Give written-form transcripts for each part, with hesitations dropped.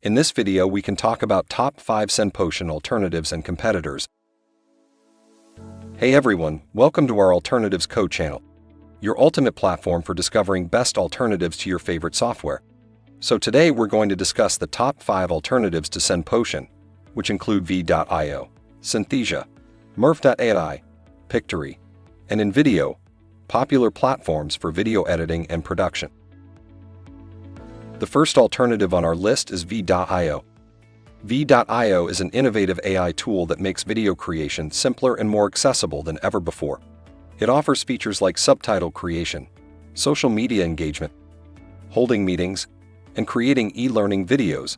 In this video, we can talk about top 5 SendPotion alternatives and competitors. Hey everyone, welcome to our Alternatives Code channel, your ultimate platform for discovering best alternatives to your favorite software. So today we're going to discuss the top 5 alternatives to SendPotion, which include Veed IO, Synthesia, Murf.ai, Pictory, and InVideo, popular platforms for video editing and production. The first alternative on our list is Veed IO. Veed IO is an innovative AI tool that makes video creation simpler and more accessible than ever before. It offers features like subtitle creation, social media engagement, holding meetings, and creating e-learning videos.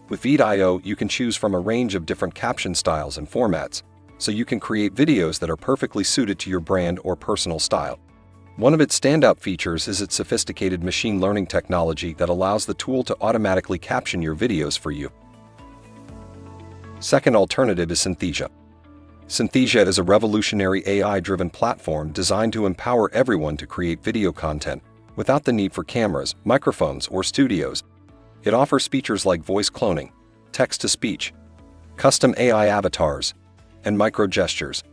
With Veed IO, you can choose from a range of different caption styles and formats, so you can create videos that are perfectly suited to your brand or personal style. One of its standout features is its sophisticated machine learning technology that allows the tool to automatically caption your videos for you. Second alternative is Synthesia. Synthesia is a revolutionary AI-driven platform designed to empower everyone to create video content without the need for cameras, microphones, or studios. It offers features like voice cloning, text-to-speech, custom AI avatars, and micro-gestures.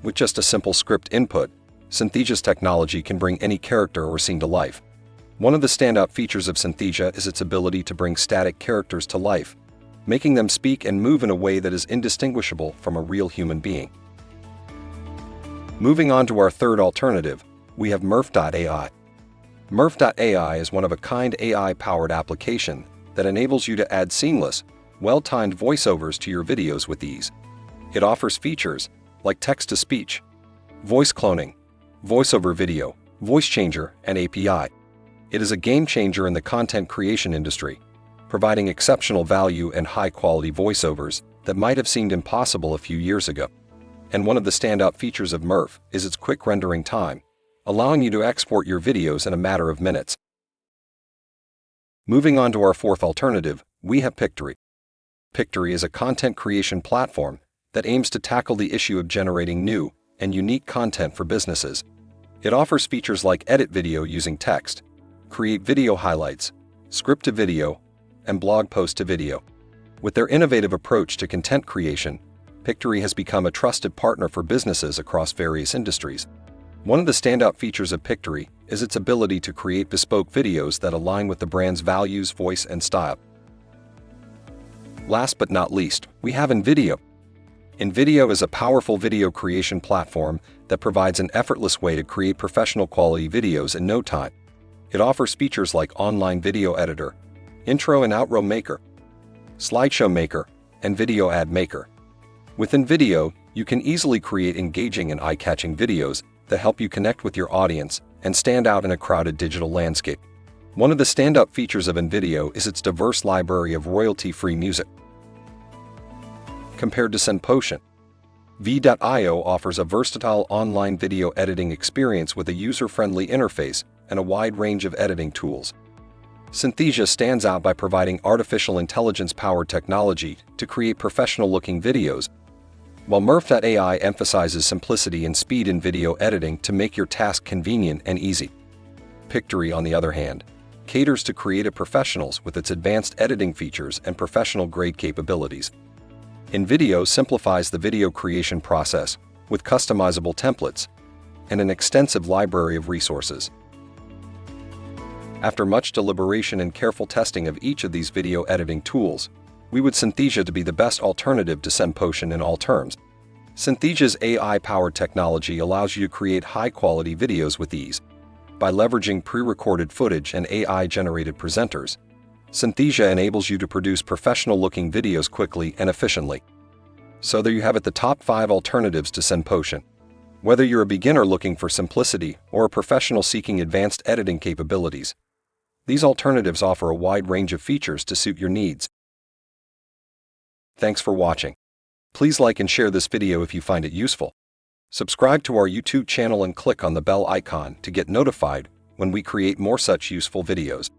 With just a simple script input, Synthesia's technology can bring any character or scene to life. One of the standout features of Synthesia is its ability to bring static characters to life, making them speak and move in a way that is indistinguishable from a real human being. Moving on to our third alternative, we have Murf.ai. Murf.ai is one-of-a-kind AI-powered application that enables you to add seamless, well-timed voiceovers to your videos with ease. It offers features like text-to-speech, voice cloning, voiceover video, voice changer, and API. It is a game changer in the content creation industry, providing exceptional value and high-quality voiceovers that might have seemed impossible a few years ago. And one of the standout features of Murf is its quick rendering time, allowing you to export your videos in a matter of minutes. Moving on to our fourth alternative, we have Pictory. Pictory is a content creation platform that aims to tackle the issue of generating new and unique content for businesses. It offers features like edit video using text, create video highlights, script to video, and blog post to video. With their innovative approach to content creation, Pictory has become a trusted partner for businesses across various industries. One of the standout features of Pictory is its ability to create bespoke videos that align with the brand's values, voice, and style. Last but not least, we have InVideo. InVideo is a powerful video creation platform that provides an effortless way to create professional quality videos in no time. It offers features like online video editor, intro and outro maker, slideshow maker, and video ad maker. With InVideo, you can easily create engaging and eye-catching videos that help you connect with your audience and stand out in a crowded digital landscape. One of the standout features of InVideo is its diverse library of royalty-free music. Compared to SendPotion, Veed IO offers a versatile online video editing experience with a user-friendly interface and a wide range of editing tools. Synthesia stands out by providing artificial intelligence-powered technology to create professional-looking videos, while Murf.ai emphasizes simplicity and speed in video editing to make your task convenient and easy. Pictory, on the other hand, caters to creative professionals with its advanced editing features and professional-grade capabilities. InVideo simplifies the video creation process with customizable templates and an extensive library of resources. After much deliberation and careful testing of each of these video editing tools, we would Synthesia to be the best alternative to SendPotion in all terms. Synthesia's AI-powered technology allows you to create high-quality videos with ease. By leveraging pre-recorded footage and AI-generated presenters, Synthesia enables you to produce professional-looking videos quickly and efficiently. So there you have it, the top 5 alternatives to SendPotion. Whether you're a beginner looking for simplicity or a professional seeking advanced editing capabilities, these alternatives offer a wide range of features to suit your needs. Thanks for watching. Please like and share this video if you find it useful. Subscribe to our YouTube channel and click on the bell icon to get notified when we create more such useful videos.